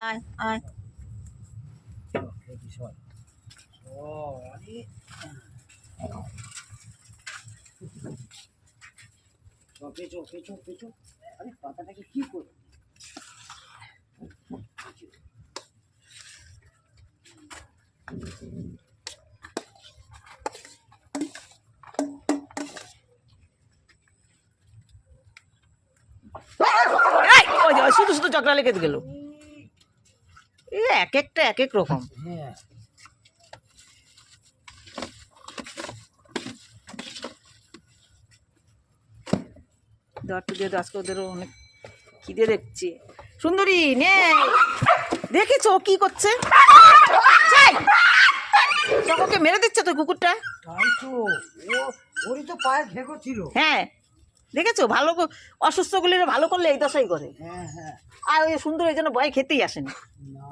আয় আয় আরে পাতাটাকে কি করবো? শুধু শুধু চকরা লেগে গেল। এক একটা এক এক রকম। হ্যাঁ দাঁড়টু দিয়ে আজকে ওদেরও অনেক খিদে দেখছি। সুন্দরী নে দেখেছো কি করছে? চককে মেরে দিচ্ছে তো কুকুরটা। তাই তো, ওরই তো পায়ের ভেগো ছিল। হ্যাঁ দেখেছো, ভালো অসুস্থগুলির ভালো করলে এই দশাই করে। হ্যাঁ হ্যাঁ আর ওই সুন্দর এই জন্য ভয় খেতেই আসেনি। না